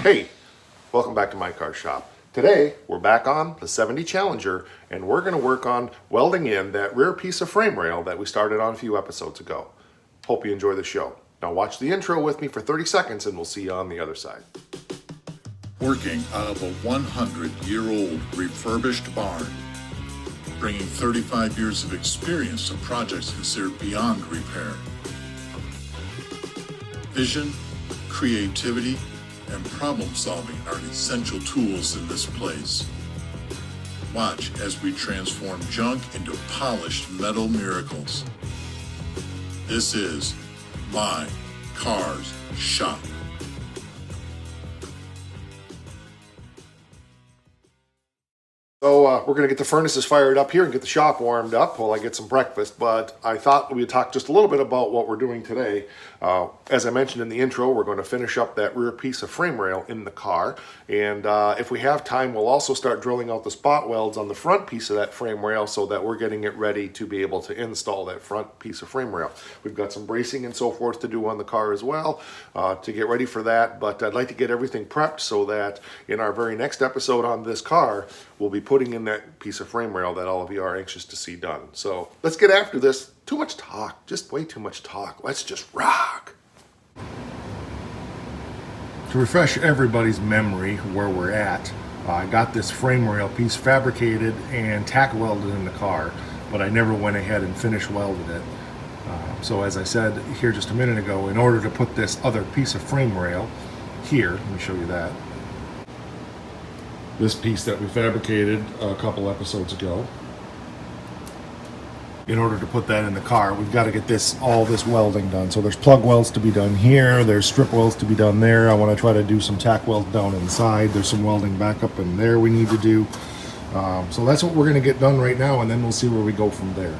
Hey, welcome back to my car shop. Today, we're back on the 70 Challenger, and we're going to work on welding in that rear piece of frame rail that we started on a few episodes ago. Hope you enjoy the show. Now watch the intro with me for 30 seconds and we'll see you on the other side. Working out of a 100-year-old refurbished barn, bringing 35 years of experience to projects considered beyond repair. Vision, creativity, and problem solving are essential tools in this place. Watch as we transform junk into polished metal miracles. This is My Car's Shop. So we're going to get the furnaces fired up here and get the shop warmed up while I get some breakfast, but I thought we'd talk just a little bit about what we're doing today. As I mentioned in the intro, we're going to finish up that rear piece of frame rail in the car, and if we have time, we'll also start drilling out the spot welds on the front piece of that frame rail so that we're getting it ready to be able to install that front piece of frame rail. We've got some bracing and so forth to do on the car as well to get ready for that, but I'd like to get everything prepped so that in our very next episode on this car, we'll be putting in that piece of frame rail that all of you are anxious to see done. So let's get after this. Too much talk, just way too much talk. Let's just rock. To refresh everybody's memory where we're at, I got this frame rail piece fabricated and tack welded in the car, but I never went ahead and finish welded it. So as I said here just a minute ago, in order to put this other piece of frame rail here, let me show you that. This piece that we fabricated a couple episodes ago. In order to put that in the car, we've got to get all this welding done. So there's plug welds to be done here, there's strip welds to be done there. I want to try to do some tack welds down inside. There's some welding back up in there we need to do. So that's what we're going to get done right now, and then we'll see where we go from there.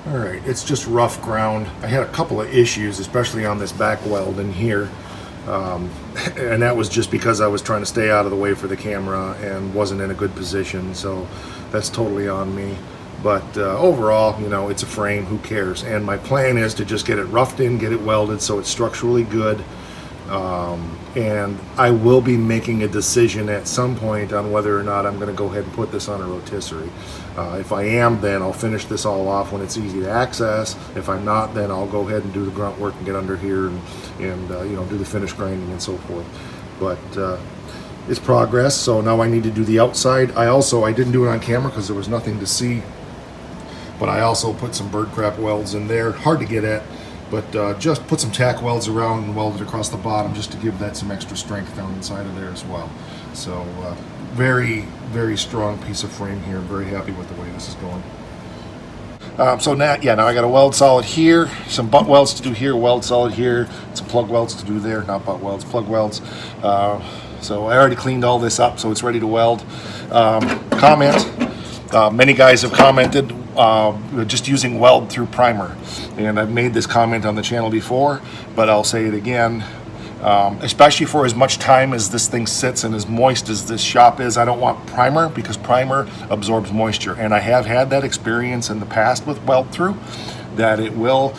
Alright, it's just rough ground. I had a couple of issues, especially on this back weld in here. And that was just because I was trying to stay out of the way for the camera and wasn't in a good position, so that's totally on me. But overall, you know, it's a frame, who cares? And my plan is to just get it roughed in, get it welded so it's structurally good. And I will be making a decision at some point on whether or not I'm going to go ahead and put this on a rotisserie. If I am, then I'll finish this all off when it's easy to access. If I'm not, then I'll go ahead and do the grunt work and get under here and you know, do the finish grinding and so forth. But it's progress, so now I need to do the outside. I didn't do it on camera because there was nothing to see, but I also put some bird crap welds in there, hard to get at. But just put some tack welds around and welded across the bottom just to give that some extra strength down inside of there as well. So very, very strong piece of frame here. I'm very happy with the way this is going. So now, yeah, now I got a weld solid here, some butt welds to do here, weld solid here, some plug welds to do there, not butt welds, plug welds. So I already cleaned all this up, so it's ready to weld. Comment. Many guys have commented just using weld through primer, and I've made this comment on the channel before, but I'll say it again. Especially for as much time as this thing sits and as moist as this shop is, I don't want primer, because primer absorbs moisture, and I have had that experience in the past with weld through, that it will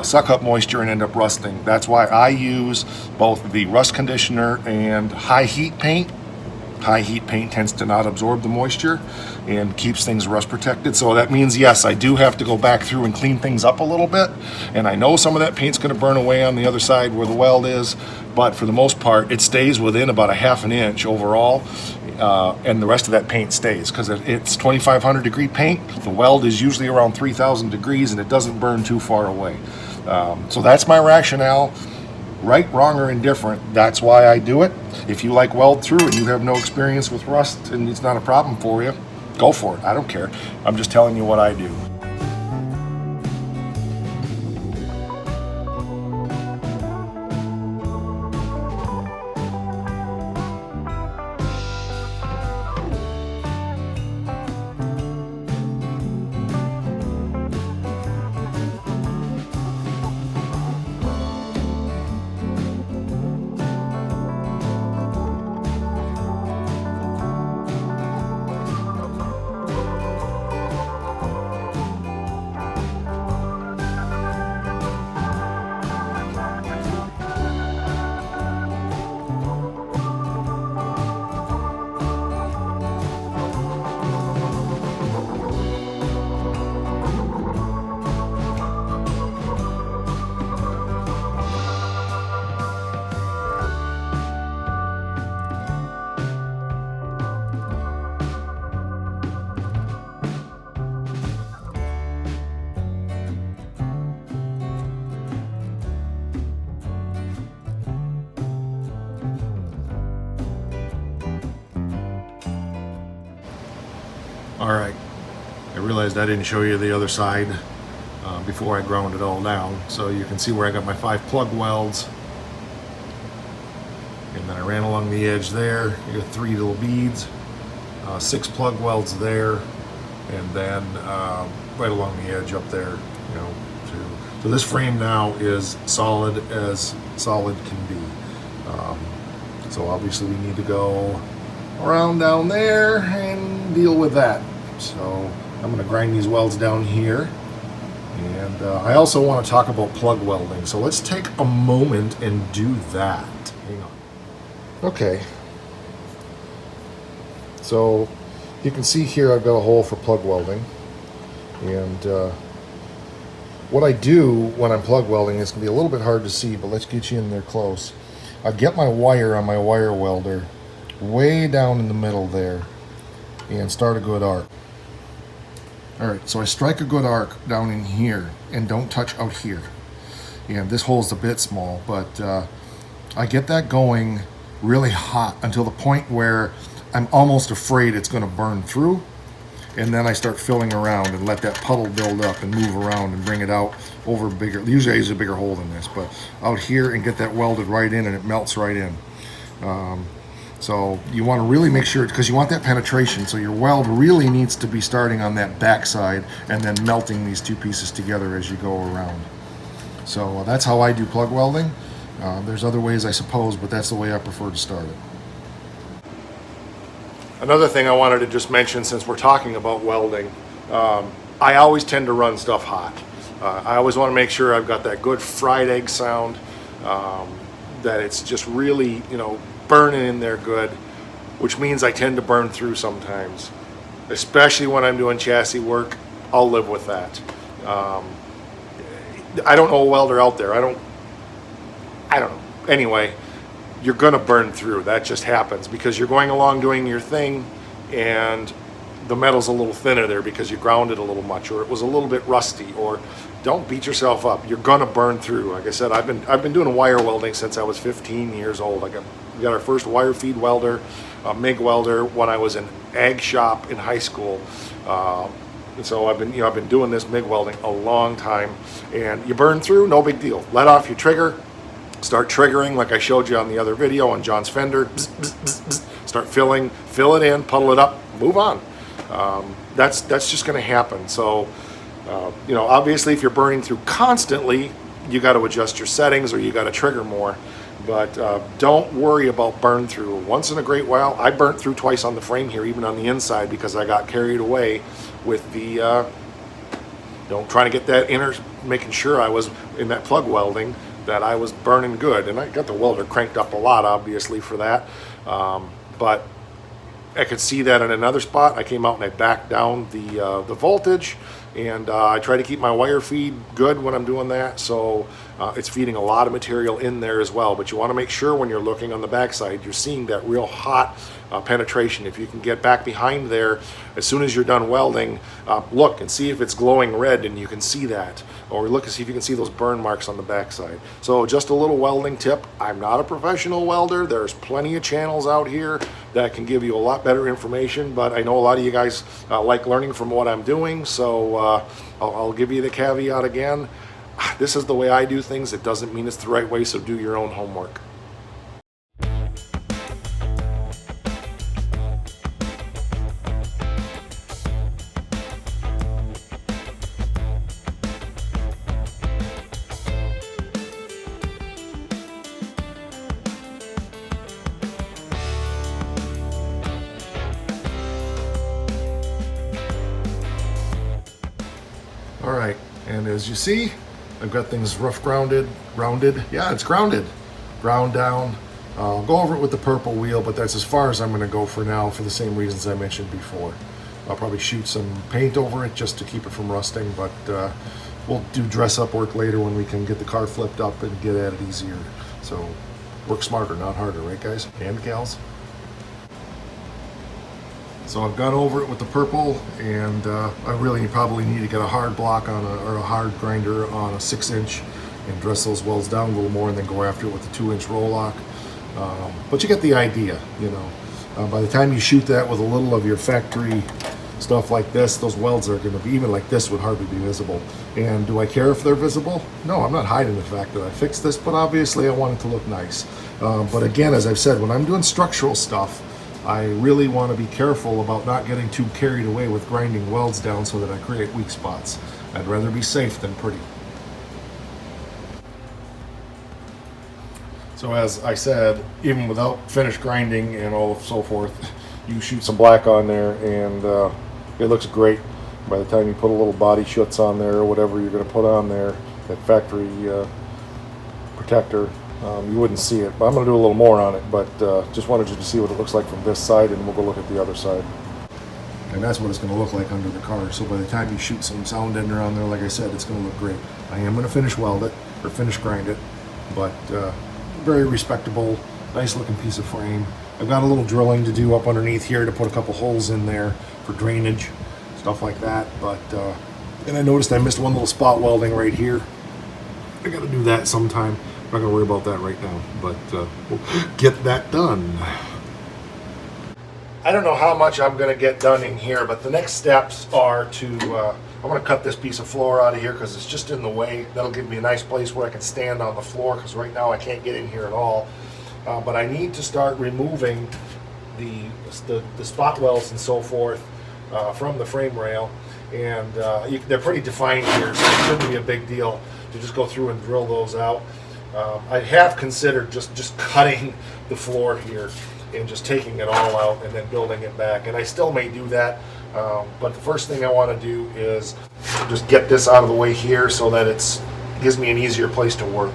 suck up moisture and end up rusting. That's why I use both the rust conditioner and high heat paint. High heat paint tends to not absorb the moisture and keeps things rust protected. So that means, yes, I do have to go back through and clean things up a little bit. And I know some of that paint's going to burn away on the other side where the weld is, but for the most part, it stays within about a ½ an inch overall. And the rest of that paint stays, because it's 2,500 degree paint. The weld is usually around 3,000 degrees, and it doesn't burn too far away. So that's my rationale. Right, wrong, or indifferent, that's why I do it. If you like weld through and you have no experience with rust and it's not a problem for you, go for it. I don't care. I'm just telling you what I do. All right, I realized I didn't show you the other side before I ground it all down. So you can see where I got my 5 plug welds. And then I ran along the edge there. You got 3 little beads, 6 plug welds there, and then right along the edge up there, you know. So this frame now is solid as solid can be. So obviously we need to go around down there and deal with that. So I'm going to grind these welds down here. And I also want to talk about plug welding. So let's take a moment and do that. Hang on. Okay. So you can see here I've got a hole for plug welding. And what I do when I'm plug welding is going to be a little bit hard to see, but let's get you in there close. I get my wire on my wire welder way down in the middle there and start a good arc. Alright, so I strike a good arc down in here and don't touch out here. And this hole's a bit small, but I get that going really hot until the point where I'm almost afraid it's going to burn through. And then I start filling around and let that puddle build up and move around and bring it out over bigger. Usually I use a bigger hole than this, but out here and get that welded right in, and it melts right in. So you want to really make sure, because you want that penetration, so your weld really needs to be starting on that back side and then melting these two pieces together as you go around. So that's how I do plug welding. There's other ways, I suppose, but that's the way I prefer to start it. Another thing I wanted to just mention, since we're talking about welding, I always tend to run stuff hot. I always want to make sure I've got that good fried egg sound, that it's just really, you know, burning in there good, which means I tend to burn through sometimes, especially when I'm doing chassis work. I'll live with that. I don't know a welder out there. I don't know. Anyway, you're gonna burn through. That just happens because you're going along doing your thing and the metal's a little thinner there because you ground it a little much, or it was a little bit rusty. Or don't beat yourself up. You're gonna burn through. Like I said, I've been doing wire welding since I was 15 years old. We got our first wire feed welder, MIG welder, when I was in ag shop in high school. And so I've been doing this MIG welding a long time, and you burn through, no big deal. Let off your trigger, start triggering like I showed you on the other video on John's fender. Bzz, bzz, bzz, bzz. Start fill it in, puddle it up, move on. That's just going to happen. So obviously if you're burning through constantly, you got to adjust your settings or you got to trigger more. But don't worry about burn through. Once in a great while, I burnt through twice on the frame here, even on the inside, because I got carried away with the trying to get that inner, making sure I was in that plug welding, that I was burning good. And I got the welder cranked up a lot, obviously, for that. But I could see that in another spot. I came out and I backed down the voltage, and I try to keep my wire feed good when I'm doing that, so it's feeding a lot of material in there as well. But you want to make sure when you're looking on the backside, you're seeing that real hot penetration. If you can get back behind there as soon as you're done welding, look and see if it's glowing red and you can see that, or look and see if you can see those burn marks on the backside. So just a little welding tip. I'm not a professional welder. There's plenty of channels out here that can give you a lot better information, but I know a lot of you guys like learning from what I'm doing, so I'll give you the caveat again. This is the way I do things. It doesn't mean it's the right way, so do your own homework. All right, and as you see, I've got things rough grounded. Yeah, it's ground down. I'll go over it with the purple wheel, but that's as far as I'm going to go for now, for the same reasons I mentioned before. I'll probably shoot some paint over it just to keep it from rusting, but we'll do dress up work later when we can get the car flipped up and get at it easier. So work smarter, not harder, right guys and gals? So I've gone over it with the purple, and I really probably need to get a hard block on or a hard grinder on a 6-inch and dress those welds down a little more, and then go after it with a 2-inch roll lock. But you get the idea, by the time you shoot that with a little of your factory stuff like this, those welds are going to be, even like this, would hardly be visible. And do I care if they're visible? No, I'm not hiding the fact that I fixed this, but obviously I want it to look nice. But again, as I've said, when I'm doing structural stuff, I really want to be careful about not getting too carried away with grinding welds down so that I create weak spots. I'd rather be safe than pretty. So as I said, even without finished grinding and all so forth, you shoot some black on there and it looks great. By the time you put a little body schuts on there or whatever you're going to put on there, that factory protector, you wouldn't see it. But I'm going to do a little more on it, but just wanted you to see what it looks like from this side, and we'll go look at the other side. And that's what it's going to look like under the car. So by the time you shoot some sound ender on there, like I said, it's going to look great. I am going to finish weld it, or finish grind it, but very respectable, nice looking piece of frame. I've got a little drilling to do up underneath here to put a couple holes in there for drainage, stuff like that. But and I noticed I missed one little spot welding right here. I got to do that sometime. I'm not going to worry about that right now, but we'll get that done. I don't know how much I'm going to get done in here, but the next steps are to, I'm going to cut this piece of floor out of here because it's just in the way. That'll give me a nice place where I can stand on the floor, because right now I can't get in here at all. But I need to start removing the spot welds and so forth from the frame rail. And they're pretty defined here, so it shouldn't be a big deal to just go through and drill those out. I have considered just cutting the floor here and just taking it all out and then building it back, and I still may do that, but the first thing I want to do is just get this out of the way here so that it gives me an easier place to work.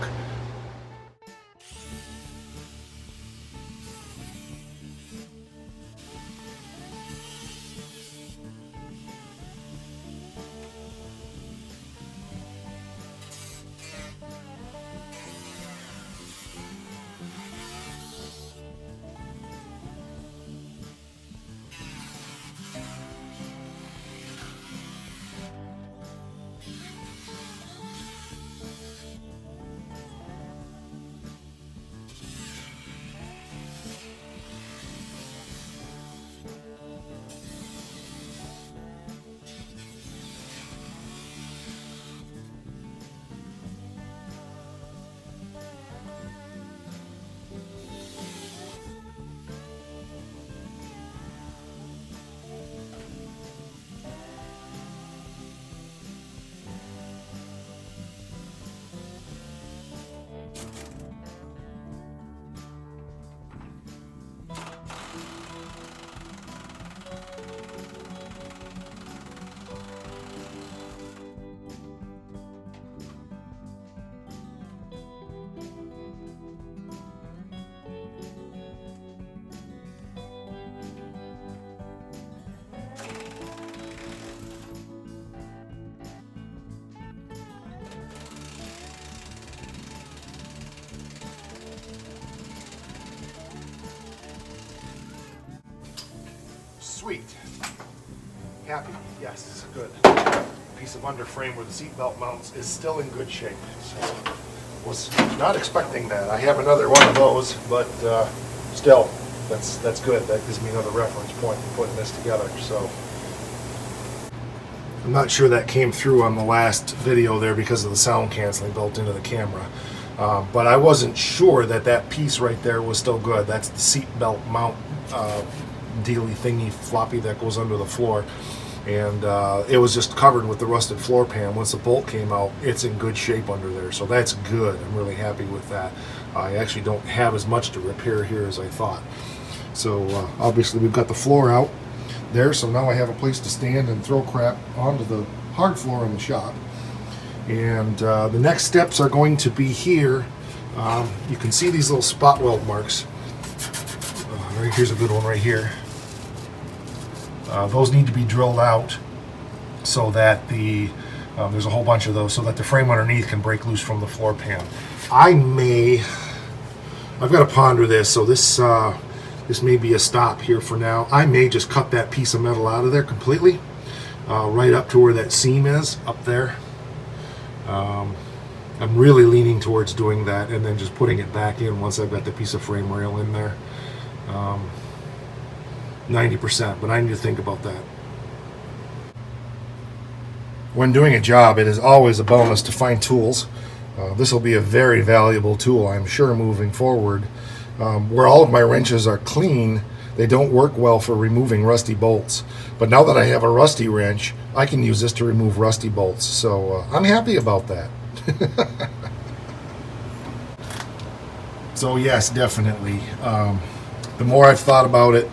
Sweet. Happy. Yes, good. Piece of underframe where the seatbelt mounts is still in good shape. So, was not expecting that. I have another one of those, but still, that's good. That gives me another reference point for putting this together. So, I'm not sure that came through on the last video there because of the sound canceling built into the camera. But I wasn't sure that that piece right there was still good. That's the seatbelt mount dealy thingy floppy that goes under the floor. And it was just covered with the rusted floor pan. Once the bolt came out, it's in good shape under there. So that's good. I'm really happy with that. I actually don't have as much to repair here as I thought. So obviously we've got the floor out there. So now I have a place to stand and throw crap onto the hard floor in the shop. And the next steps are going to be here. You can see these little spot weld marks. Right here's a good one right here. Those need to be drilled out so that there's a whole bunch of those, so that the frame underneath can break loose from the floor pan. I've got to ponder this, so this may be a stop here for now. I may just cut that piece of metal out of there completely, right up to where that seam is, up there. I'm really leaning towards doing that and then just putting it back in once I've got the piece of frame rail in there. 90%, but I need to think about that. When doing a job, it is always a bonus to find tools. This will be a very valuable tool, I'm sure, moving forward. Where all of my wrenches are clean, they don't work well for removing rusty bolts. But now that I have a rusty wrench, I can use this to remove rusty bolts. So I'm happy about that. So yes, definitely. The more I've thought about it,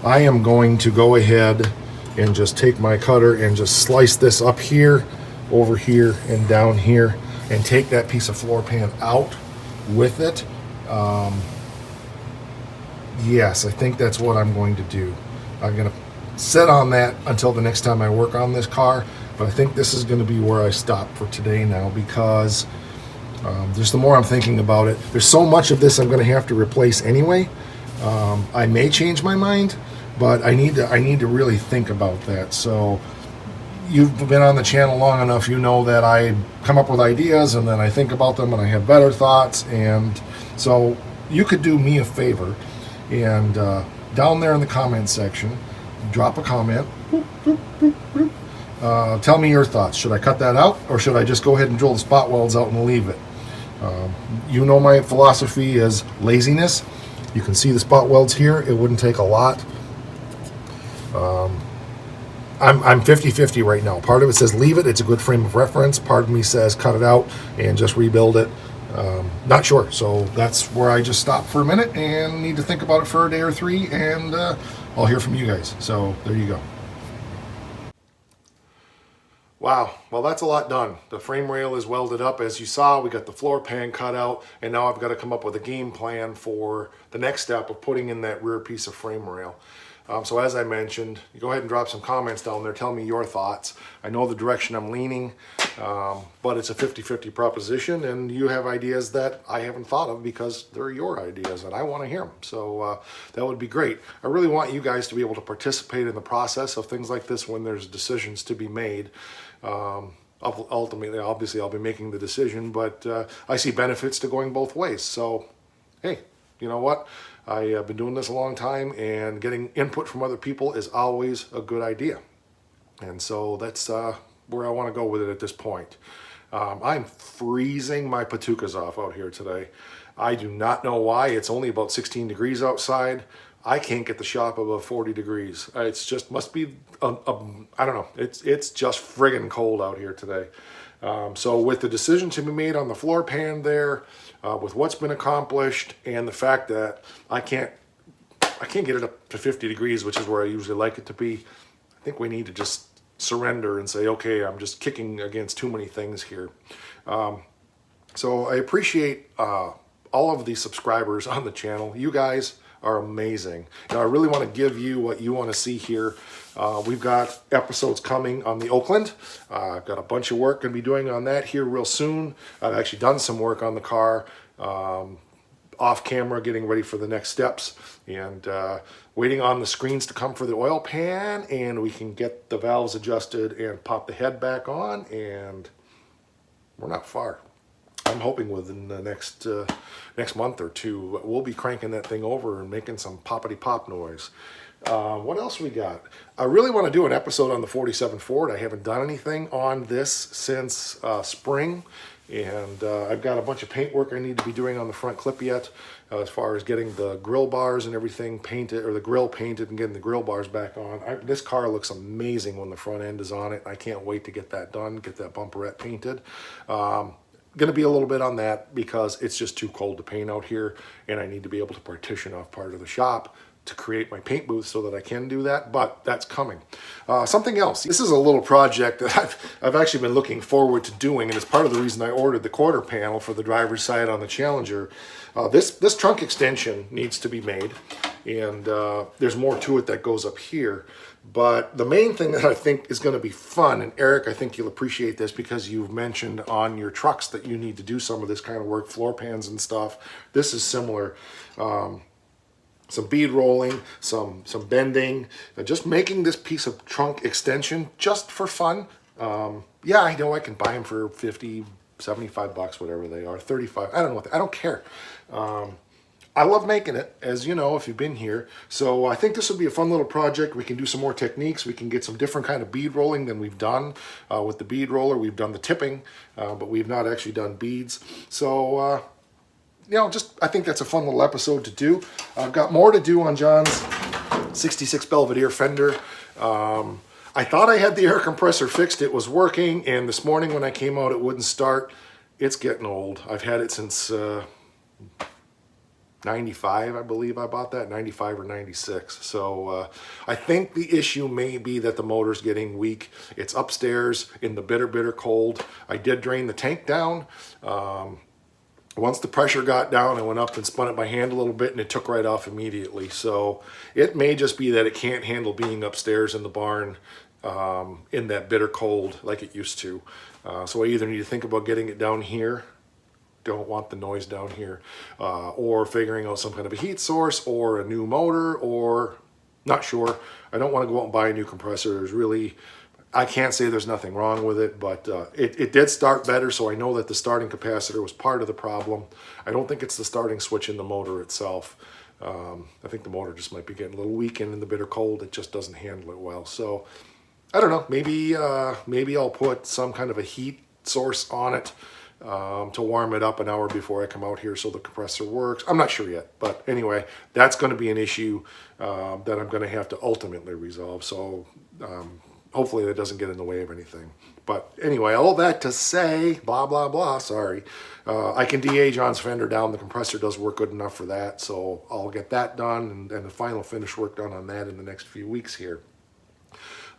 I am going to go ahead and just take my cutter and just slice this up here, over here, and down here, and take that piece of floor pan out with it. Yes, I think that's what I'm going to do. I'm going to sit on that until the next time I work on this car, but I think this is going to be where I stop for today now, because just the more I'm thinking about it, there's so much of this I'm going to have to replace anyway. I may change my mind, but I need to really think about that. So you've been on the channel long enough, you know that I come up with ideas and then I think about them and I have better thoughts. And so you could do me a favor and down there in the comment section, drop a comment. Tell me your thoughts. Should I cut that out, or should I just go ahead and drill the spot welds out and leave it? You know my philosophy is laziness. You can see the spot welds here. It wouldn't take a lot. I'm 50-50 right now. Part of it says leave it. It's a good frame of reference. Part of me says cut it out and just rebuild it. Not sure. So that's where I just stop for a minute and need to think about it for a day or three, and I'll hear from you guys. So there you go. Wow, well that's a lot done. The frame rail is welded up as you saw. We got the floor pan cut out, and now I've got to come up with a game plan for the next step of putting in that rear piece of frame rail. So as I mentioned, you go ahead and drop some comments down there. Tell me your thoughts. I know the direction I'm leaning, but it's a 50-50 proposition, and you have ideas that I haven't thought of because they're your ideas and I want to hear them. So that would be great. I really want you guys to be able to participate in the process of things like this when there's decisions to be made. Ultimately, obviously, I'll be making the decision, but I see benefits to going both ways. So, hey, you know what? I've been doing this a long time, and getting input from other people is always a good idea. And so that's where I want to go with it at this point. I'm freezing my patookas off out here today. I do not know why. It's only about 16 degrees outside. I can't get the shop above 40 degrees. It's just must be, I don't know. It's just friggin' cold out here today. So with the decision to be made on the floor pan there, with what's been accomplished, and the fact that I can't get it up to 50 degrees, which is where I usually like it to be, I think we need to just surrender and say, okay, I'm just kicking against too many things here. So I appreciate all of the subscribers on the channel. You guys are amazing. Now I really want to give you what you want to see here. We've got episodes coming on the Oakland. I've got a bunch of work going to be doing on that here real soon. I've actually done some work on the car off camera getting ready for the next steps, and waiting on the screens to come for the oil pan, and we can get the valves adjusted and pop the head back on, and we're not far. I'm hoping within the next month or two, we'll be cranking that thing over and making some poppity pop noise. What else we got? I really want to do an episode on the 47 Ford. I haven't done anything on this since spring, and I've got a bunch of paint work I need to be doing on the front clip yet, as far as getting the grill bars and everything painted, or the grill painted, and getting the grill bars back on. This car looks amazing when the front end is on it. I can't wait to get that done, get that bumperette painted. Going to be a little bit on that because it's just too cold to paint out here, and I need to be able to partition off part of the shop to create my paint booth so that I can do that, but that's coming. Something else. This is a little project that I've actually been looking forward to doing, and it's part of the reason I ordered the quarter panel for the driver's side on the Challenger. This trunk extension needs to be made, and there's more to it that goes up here. But the main thing that I think is going to be fun, and Eric, I think you'll appreciate this because you've mentioned on your trucks that you need to do some of this kind of work, floor pans and stuff. This is similar. Some bead rolling, some bending, just making this piece of trunk extension just for fun. Yeah, I know I can buy them for 50, 75 bucks, whatever they are, 35. I don't know. I don't care. I love making it, as you know, if you've been here. So I think this would be a fun little project. We can do some more techniques. We can get some different kind of bead rolling than we've done. With the bead roller, we've done the tipping, but we've not actually done beads. So, you know, I think that's a fun little episode to do. I've got more to do on John's 66 Belvedere fender. I thought I had the air compressor fixed. It was working, and this morning when I came out, it wouldn't start. It's getting old. I've had it since 95, I believe I bought that, 95 or 96. So I think the issue may be that the motor's getting weak. It's upstairs in the bitter cold. I did drain the tank down. Once the pressure got down, I went up and spun it by hand a little bit, and it took right off immediately. So it may just be that it can't handle being upstairs in the barn in that bitter cold like it used to. So I either need to think about getting it down here, don't want the noise down here, or figuring out some kind of a heat source or a new motor, or not sure. I don't want to go out and buy a new compressor. There's really, I can't say there's nothing wrong with it, but it did start better, so I know that the starting capacitor was part of the problem. I don't think it's the starting switch in the motor itself. I think the motor just might be getting a little weak, and in the bitter cold, it just doesn't handle it well. So I don't know, maybe I'll put some kind of a heat source on it to warm it up an hour before I come out here so the compressor works. I'm not sure yet, but anyway, that's going to be an issue that I'm going to have to ultimately resolve. So hopefully that doesn't get in the way of anything. But anyway, all that to say, blah, blah, blah, sorry. I can DA John's fender down. The compressor does work good enough for that, so I'll get that done and the final finish work done on that in the next few weeks here.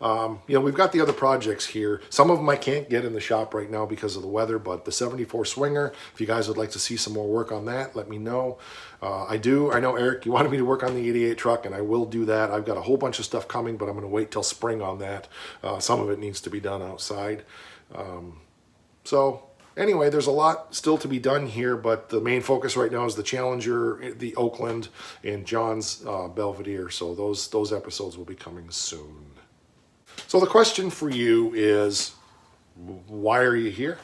You know, we've got the other projects here. Some of them I can't get in the shop right now because of the weather, but the 74 Swinger, if you guys would like to see some more work on that, let me know. I know, Eric, you wanted me to work on the 88 truck, and I will do that. I've got a whole bunch of stuff coming, but I'm going to wait till spring on that. Some of it needs to be done outside. So anyway, there's a lot still to be done here, but the main focus right now is the Challenger, the Oakland, and John's Belvedere. So those episodes will be coming soon. So the question for you is, why are you here?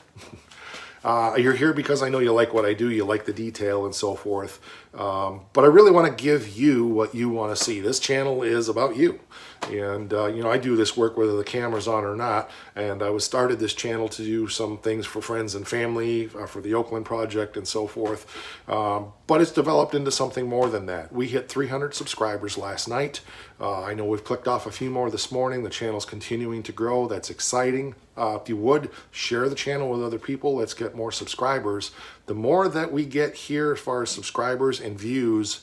You're here because I know you like what I do, you like the detail and so forth. But I really want to give you what you want to see. This channel is about you. And, you know, I do this work whether the camera's on or not. And I started this channel to do some things for friends and family, for the Oakland project and so forth. But it's developed into something more than that. We hit 300 subscribers last night. I know we've clicked off a few more this morning. The channel's continuing to grow. That's exciting. If you would, share the channel with other people. Let's get more subscribers. The more that we get here as far as subscribers and views,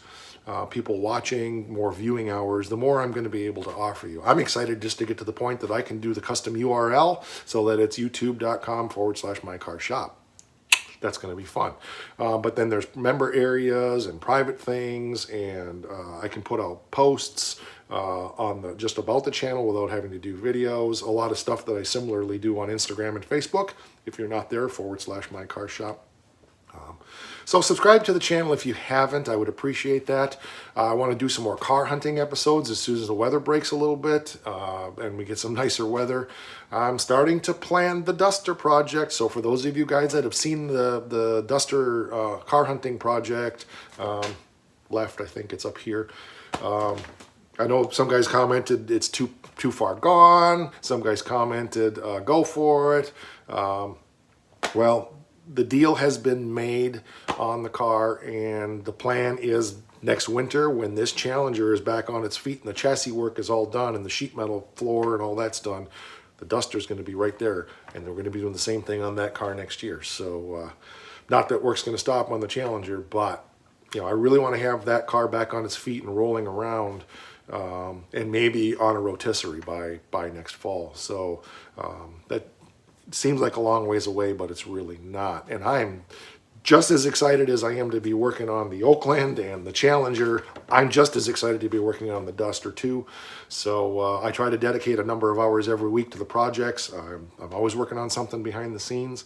people watching, more viewing hours, the more I'm going to be able to offer you. I'm excited just to get to the point that I can do the custom URL so that it's youtube.com/mycarshop. That's going to be fun. But then there's member areas and private things, and I can put out posts on just about the channel without having to do videos. A lot of stuff that I similarly do on Instagram and Facebook. If you're not there, /mycarshop. So subscribe to the channel if you haven't. I would appreciate that. I want to do some more car hunting episodes as soon as the weather breaks a little bit and we get some nicer weather. I'm starting to plan the Duster project. So for those of you guys that have seen the Duster car hunting project, left, I think it's up here. I know some guys commented it's too far gone. Some guys commented go for it. Well, the deal has been made on the car, and the plan is next winter when this Challenger is back on its feet and the chassis work is all done and the sheet metal floor and all that's done, the Duster's going to be right there, and we're going to be doing the same thing on that car next year. So not that work's going to stop on the Challenger, but you know, I really want to have that car back on its feet and rolling around, and maybe on a rotisserie by next fall. So that seems like a long ways away, but it's really not. And I'm just as excited as I am to be working on the Oakland and the Challenger. I'm just as excited to be working on the Duster too. So I try to dedicate a number of hours every week to the projects. I'm always working on something behind the scenes,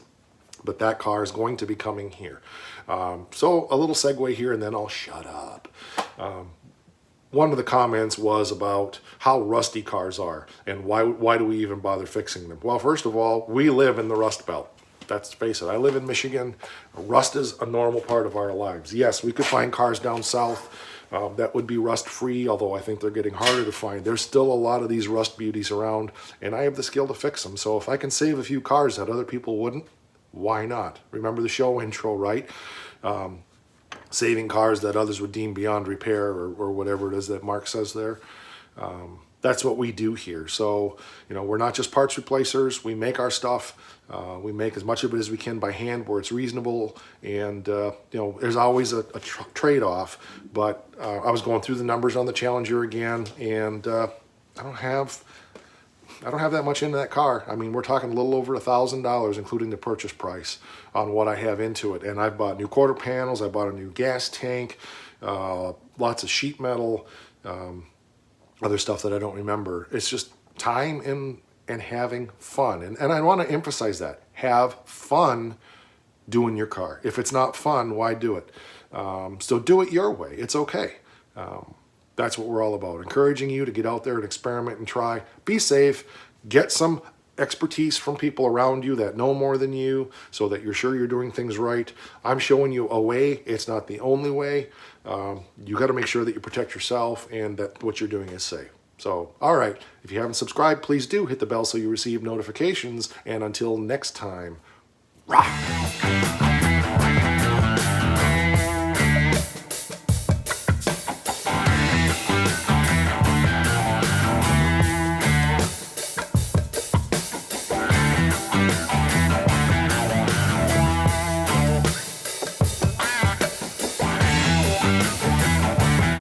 but that car is going to be coming here. So a little segue here and then I'll shut up. One of the comments was about how rusty cars are and why do we even bother fixing them? Well, first of all, we live in the Rust Belt. Let's face it, I live in Michigan. Rust is a normal part of our lives. Yes, we could find cars down south that would be rust-free, although I think they're getting harder to find. There's still a lot of these rust beauties around, and I have the skill to fix them. So if I can save a few cars that other people wouldn't, why not? Remember the show intro, right? Saving cars that others would deem beyond repair, or whatever it is that Mark says there. That's what we do here. So, you know, we're not just parts replacers. We make our stuff. We make as much of it as we can by hand where it's reasonable. And, you know, there's always a trade-off. But I was going through the numbers on the Challenger again, and I don't have that much into that car. I mean, we're talking a little over $1,000, including the purchase price on what I have into it. And I've bought new quarter panels. I bought a new gas tank, lots of sheet metal, other stuff that I don't remember. It's just time and having fun. And I want to emphasize that. Have fun doing your car. If it's not fun, why do it? So do it your way. It's okay. That's what we're all about, encouraging you to get out there and experiment and try. Be safe, get some expertise from people around you that know more than you so that you're sure you're doing things right. I'm showing you a way. It's not the only way. You got to make sure that you protect yourself and that what you're doing is safe. So, all right, if you haven't subscribed, please do hit the bell so you receive notifications. And until next time, rock!